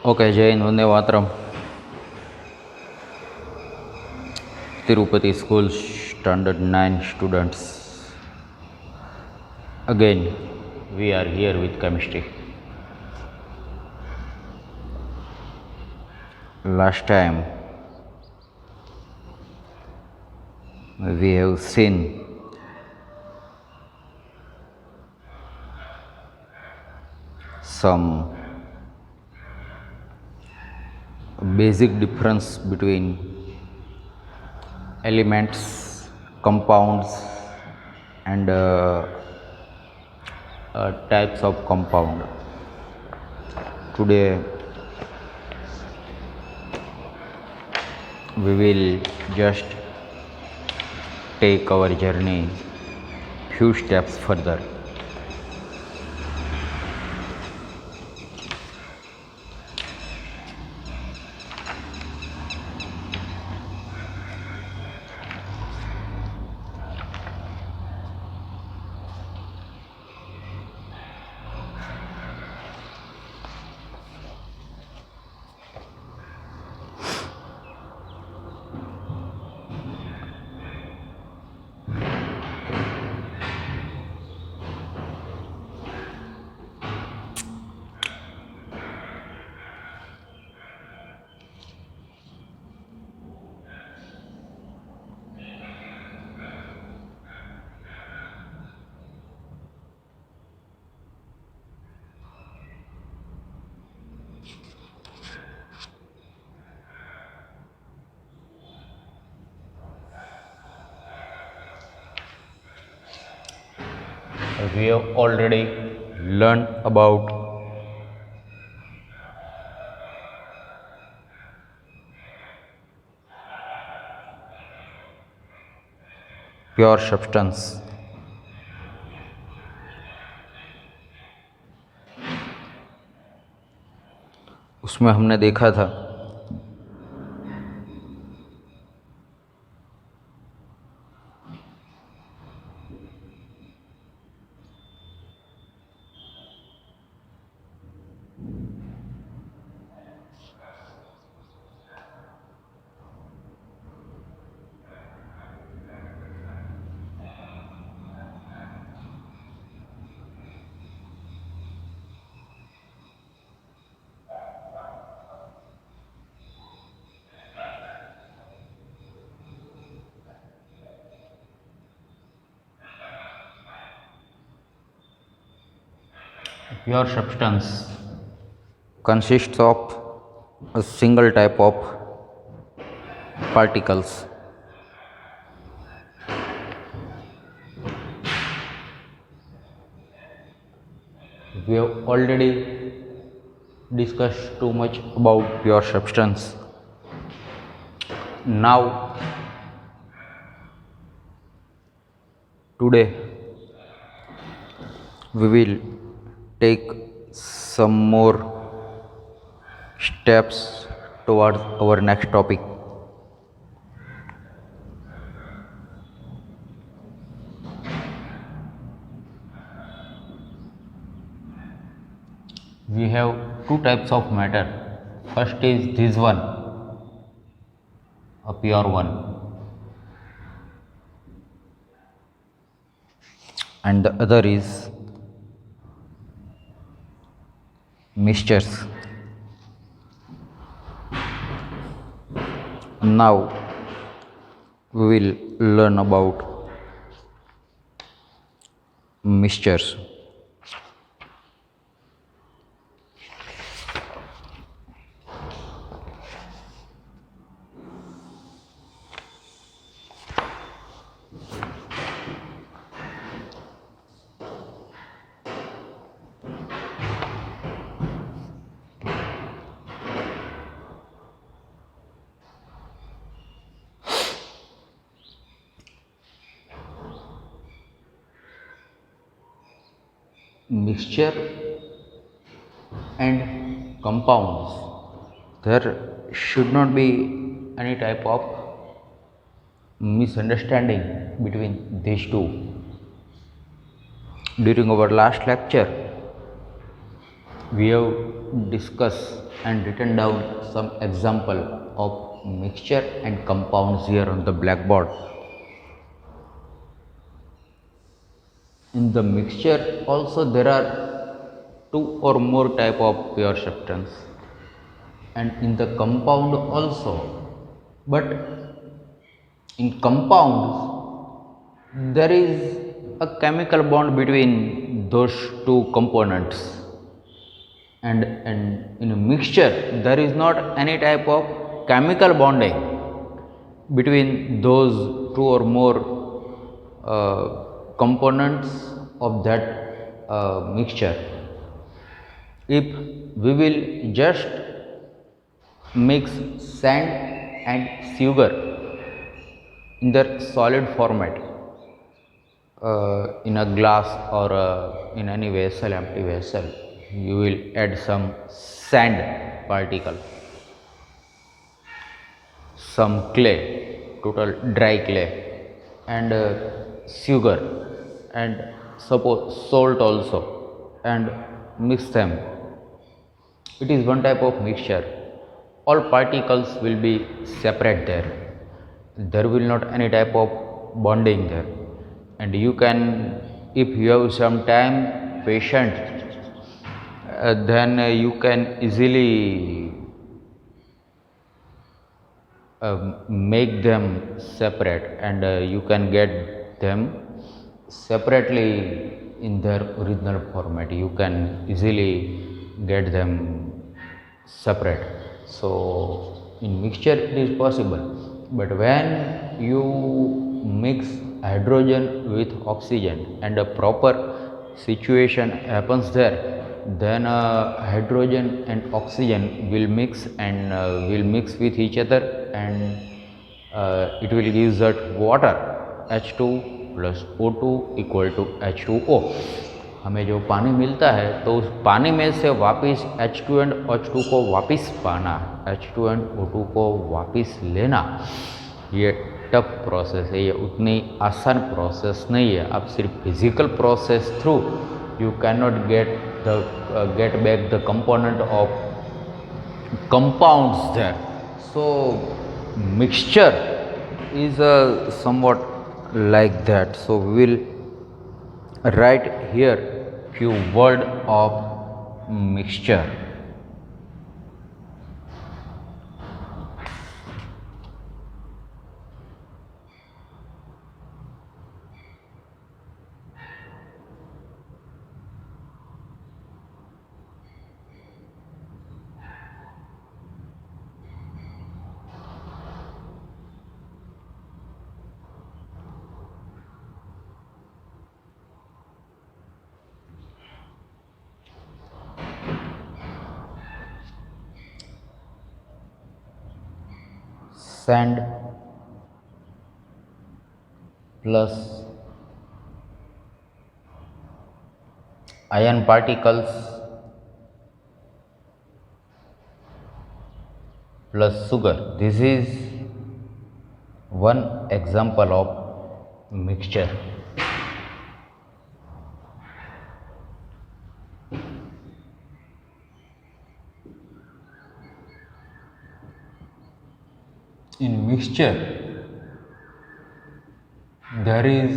Okay, जय Hind, Vande Mataram. Tirupati School Standard 9 students. Again, we are here with chemistry. Last time, we have seen some basic difference between elements, compounds, and types of compound. Today, we will just take our journey few steps further. We have already learned about pure substance. उसमें हमने देखा था pure substance consists of a single type of particles. We have already discussed too much about pure substance. Now, today, we will take some more steps towards our next topic. We have two types of matter. First is this one, a pure one, and the other is mixtures. Now we will learn about mixtures. Mixture and compounds, there should not be any type of misunderstanding between these two. During our last lecture, we have discussed and written down some example of mixture and compounds here on the blackboard. In the mixture also there are two or more type of pure substance, and in the compound also. But in compounds there is a chemical bond between those two components, and in a mixture there is not any type of chemical bonding between those two or more components of that mixture. If we will just mix sand and sugar in their solid format in a glass or in any vessel, empty vessel, you will add some sand particle, some clay, total dry clay, and sugar, and suppose salt also, and mix them. It is one type of mixture. All particles will be separate there. There will not any type of bonding there, and you can, if you have some time patient, then you can easily make them separate, and you can get them separately in their original format. You can easily get them separate. So in mixture it is possible, but when you mix hydrogen with oxygen and a proper situation happens there, then hydrogen and oxygen will mix, and will mix with each other, and it will give that water H2 plus O2 equal to H2O. हमें जो पानी मिलता है तो उस पानी में से वापस H2 एंड H2 को वापस पाना, H2 एंड O2 को वापस लेना, ये टफ प्रोसेस है, ये उतनी आसान प्रोसेस नहीं है. आप सिर्फ physical process through you can not get back the component of compounds there. So mixture is somewhat like that. So we will write here few word of mixture. Sand plus iron particles plus sugar. This is one example of mixture. In mixture there is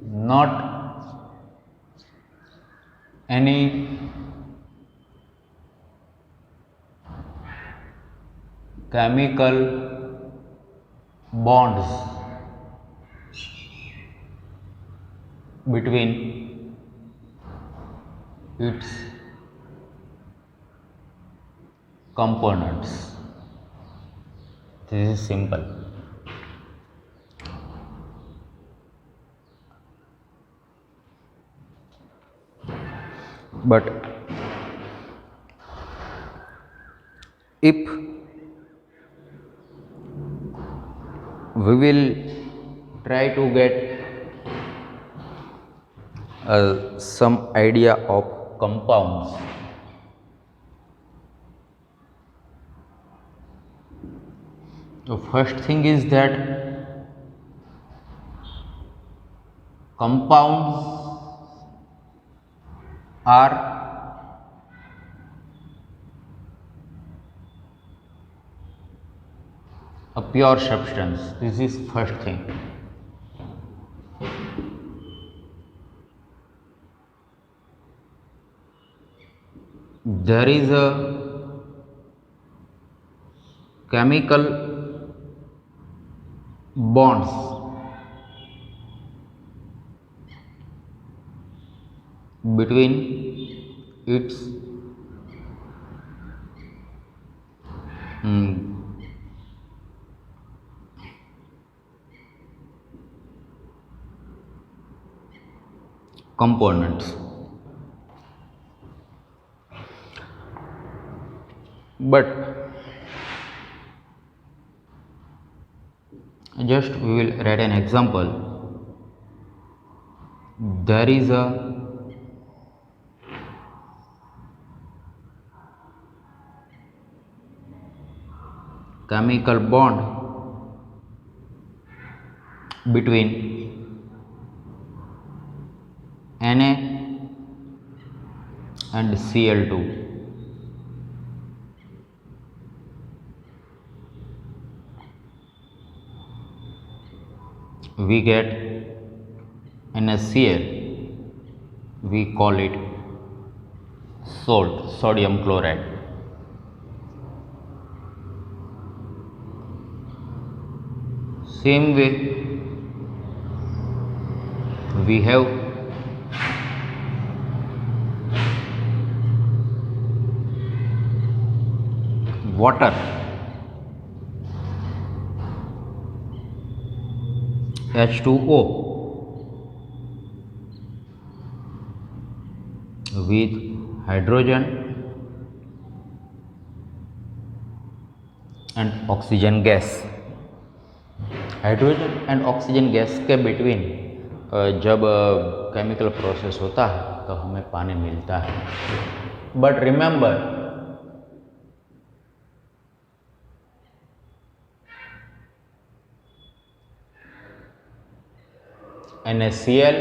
not any chemical bonds between its components. This is simple. But if we will try to get some idea of compounds, the first thing is that compounds are a pure substance. This is first thing. There is a chemical bonds between its components, but just we will write an example. There is a chemical bond between Na and Cl2. We get NaCl. We call it salt, sodium chloride. Same way, we have water, H2O, with hydrogen and oxygen gas. Hydrogen and oxygen gas के between जब chemical process होता है तो हमें पानी मिलता है. But remember, NaCl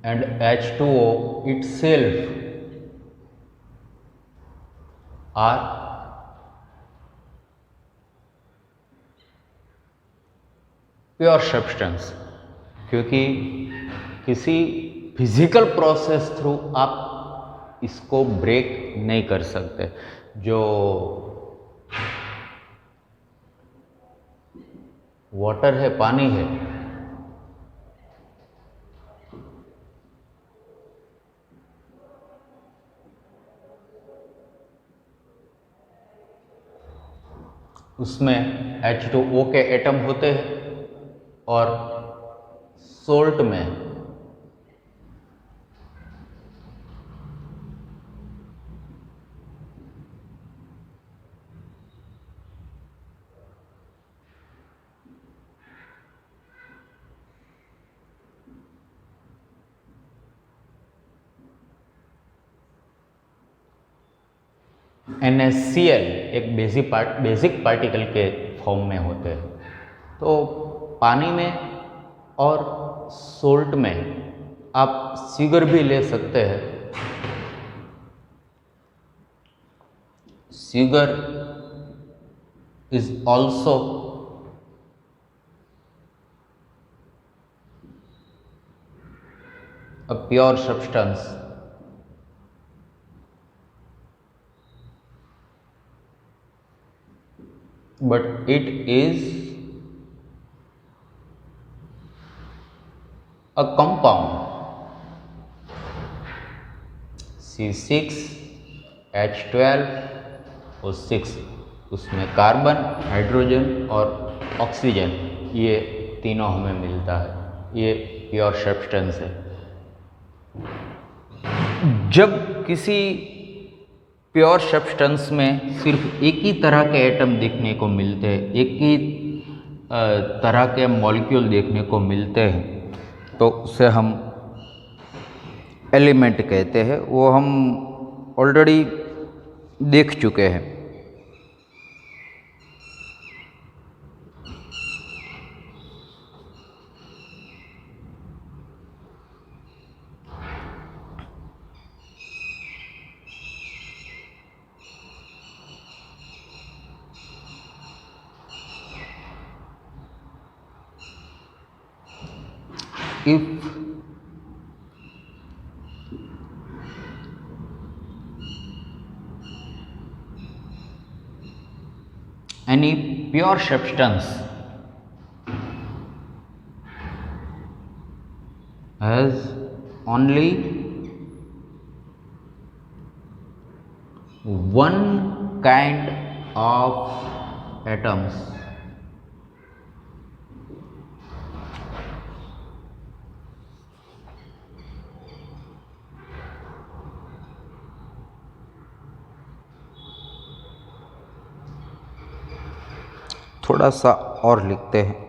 and H2O itself are pure substance, क्योंकि किसी फिजिकल प्रोसेस थ्रू आप इसको ब्रेक नहीं कर सकते. जो वाटर है, पानी है, उसमें H2O के एटम होते हैं और सोल्ट में NaCl एक बेसिक पार्टिकल के फॉर्म में होते हैं. तो पानी में और सोल्ट में आप शुगर भी ले सकते हैं. Sugar is also a pure substance. But it is a compound. C6H12O6, उसमें कार्बन, हाइड्रोजन और ऑक्सीजन, ये तीनों हमें मिलता है. ये प्योर सब्सटेंस है. जब किसी प्योर सब्सटेंस में सिर्फ एक ही तरह के एटम देखने को मिलते हैं, एक ही तरह के मॉलिक्यूल देखने को मिलते हैं, तो उसे हम एलिमेंट कहते हैं. वो हम ऑलरेडी देख चुके हैं. if any pure substance has only one kind of atoms, थोड़ा सा और लिखते हैं,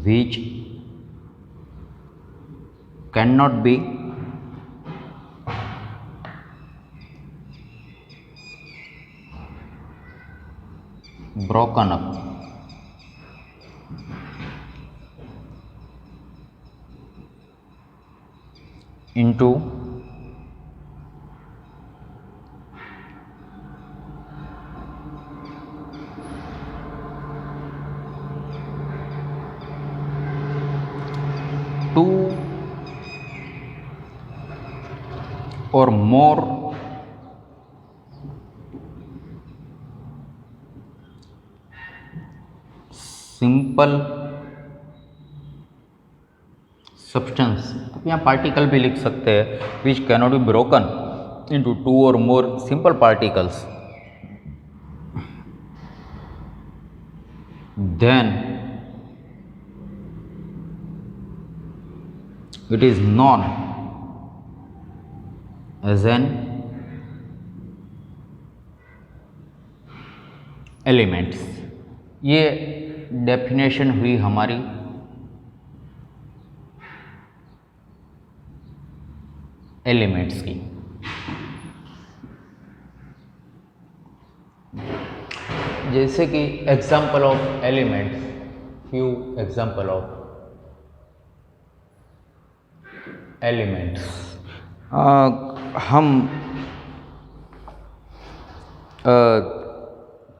which cannot be broken up into two or more simple substance, आप यहाँ पार्टिकल भी लिख सकते हैं, which cannot be broken into two or more simple particles, then it is known as an elements। ये डेफिनेशन हुई हमारी एलिमेंट्स की। जैसे कि example of elements, few example of elements, हम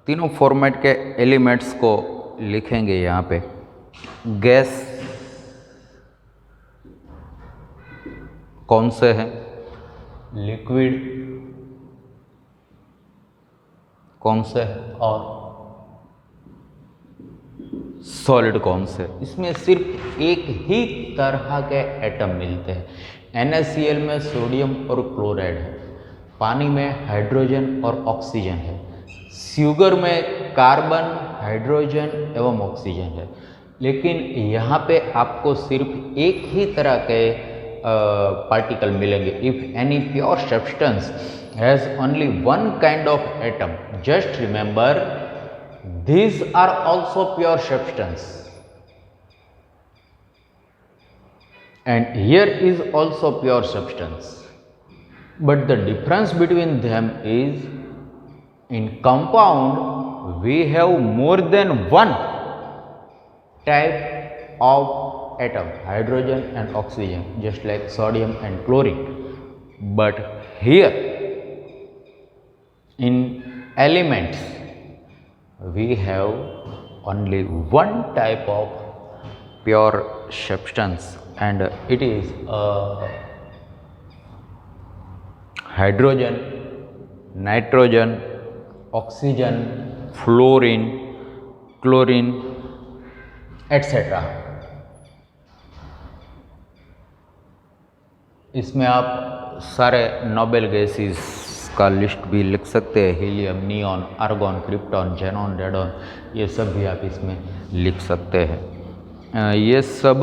तीनों फॉर्मेट के एलिमेंट्स को लिखेंगे यहाँ पे। गैस कौन से हैं, लिक्विड कौन से है और सॉलिड कौन से। इसमें सिर्फ एक ही तरह के एटम मिलते हैं। NaCl में सोडियम और क्लोराइड है, पानी में हाइड्रोजन और ऑक्सीजन है, शुगर में कार्बन, हाइड्रोजन एवं ऑक्सीजन है। लेकिन यहाँ पे आपको सिर्फ एक ही तरह के पार्टिकल मिलेंगे। If any pure substance has only one kind of atom, just remember these are also pure substance, and here is also pure substance, but the difference between them is in compound we have more than one type of atom, hydrogen and oxygen, just like sodium and chlorine. But here in elements we have only one type of pure substance, and it is hydrogen, nitrogen, oxygen, fluorine, chlorine, etc. इसमें आप सारे noble gases का list भी लिख सकते हैं, helium, neon, argon, krypton, xenon, radon, ये सब भी आप इसमें लिख सकते हैं। ये सब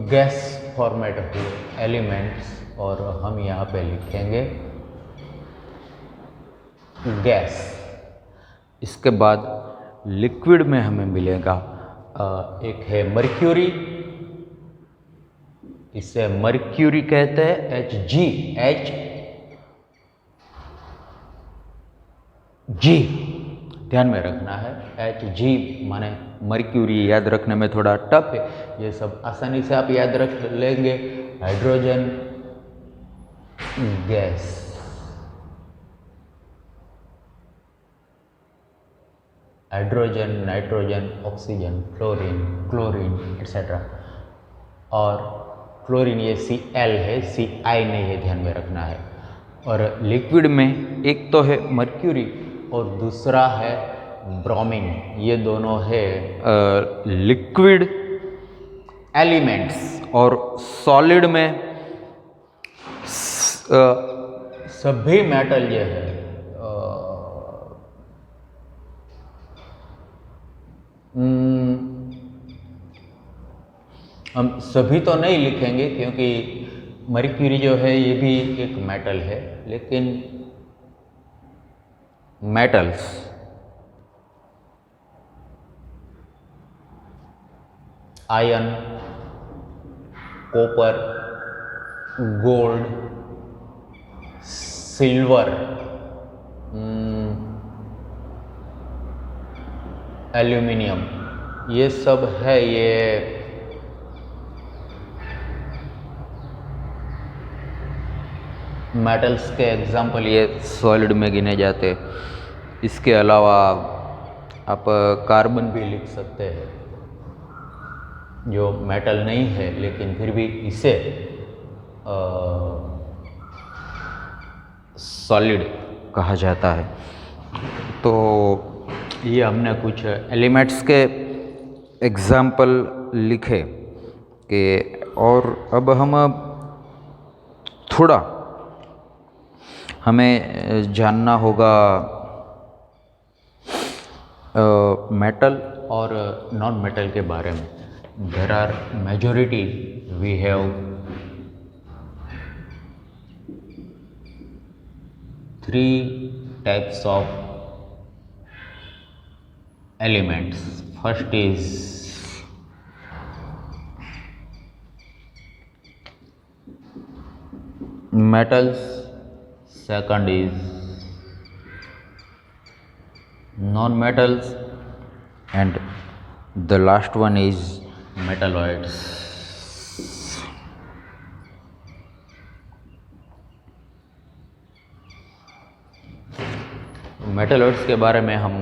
गैस फॉर्मेट हुए एलिमेंट्स, और हम यहाँ पे लिखेंगे गैस। इसके बाद लिक्विड में हमें मिलेगा एक है मर्क्यूरी, इसे मर्क्यूरी कहते हैं, Hg, ध्यान में रखना है, Hg माने मर्क्यूरी याद रखने में थोड़ा टफ है, ये सब आसानी से आप याद रख लेंगे। Hydrogen gas, hydrogen, nitrogen, oxygen, fluorine, chlorine etcetera. और क्लोरीन ये Cl है, Ci नहीं है, ध्यान में रखना है। और लिक्विड में एक तो है मर्क्यूरी और दूसरा है ब्रोमीन, ये दोनों है लिक्विड एलिमेंट्स। और सॉलिड में सभी मेटल ये है हम सभी तो नहीं लिखेंगे क्योंकि मर्क्यूरी जो है ये भी एक मेटल है, लेकिन metals iron, copper, gold, silver, aluminium, ये सब है ये मेटल्स के एग्जाम्पल, ये सॉलिड में गिने जाते। इसके अलावा आप कार्बन भी लिख सकते हैं जो मेटल नहीं है, लेकिन फिर भी इसे सॉलिड कहा जाता है। तो ये हमने कुछ एलिमेंट्स के एग्जाम्पल लिखे कि, और अब हम थोड़ा हमें जानना होगा मेटल और नॉन मेटल के बारे में। There are majority we have 3 types of elements. First is metals, second is non-metals, and the last one is metalloids. Metalloids के बारे में हम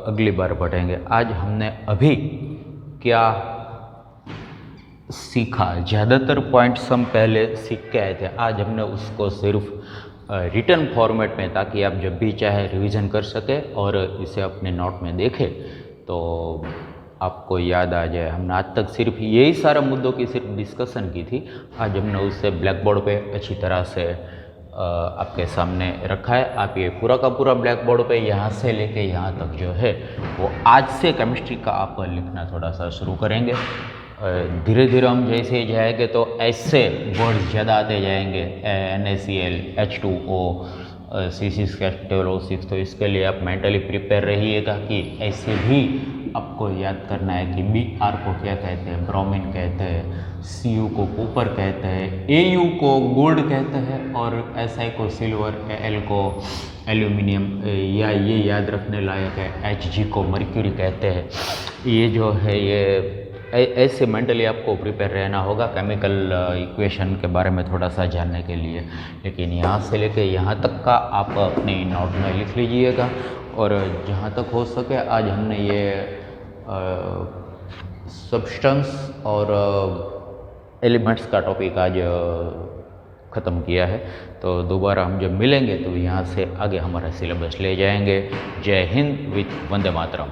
अगली बार पढ़ेंगे। आज हमने अभी क्या सीखा, ज़्यादातर पॉइंट्स हम पहले सीख के आए थे, आज हमने उसको सिर्फ रिटन फॉर्मेट में, ताकि आप जब भी चाहे रिवीजन कर सके और इसे अपने नोट में देखें तो आपको याद आ जाए। हमने आज तक सिर्फ यही सारे मुद्दों की सिर्फ डिस्कशन की थी, आज हमने उससे ब्लैक बोर्ड पे अच्छी तरह से आपके सामने रखा है। आप ये पूरा का पूरा ब्लैक बोर्ड पे यहाँ से लेके यहाँ तक जो है वो आज से केमिस्ट्री का आप लिखना थोड़ा सा शुरू करेंगे। धीरे धीरे हम जैसे ही जाएंगे तो ऐसे वर्ड्स ज़्यादा आते जाएंगे, NaCl, H2O, C6H12O6। तो इसके लिए आप मेंटली प्रिपेयर रहिएगा कि ऐसे भी आपको याद करना है कि Br को क्या कहते हैं, ब्रोमीन कहते हैं, Cu को कॉपर कहते हैं, Au को गोल्ड कहते हैं, और Si को सिल्वर, Al को एल्यूमिनियम, या ये याद रखने लायक है Hg को मर्क्यूरी कहते हैं। ये जो है ये ऐसे मेंटली आपको प्रिपेयर रहना होगा केमिकल इक्वेशन के बारे में थोड़ा सा जानने के लिए। लेकिन यहाँ से लेके यहाँ तक का आप अपनी नोट में लिख लीजिएगा। और जहाँ तक हो सके आज हमने ये सब्सटेंस और एलिमेंट्स का टॉपिक आज ख़त्म किया है। तो दोबारा हम जब मिलेंगे तो यहाँ से आगे हमारा सिलेबस ले जाएंगे। जय हिंद विथ वंदे मातरम।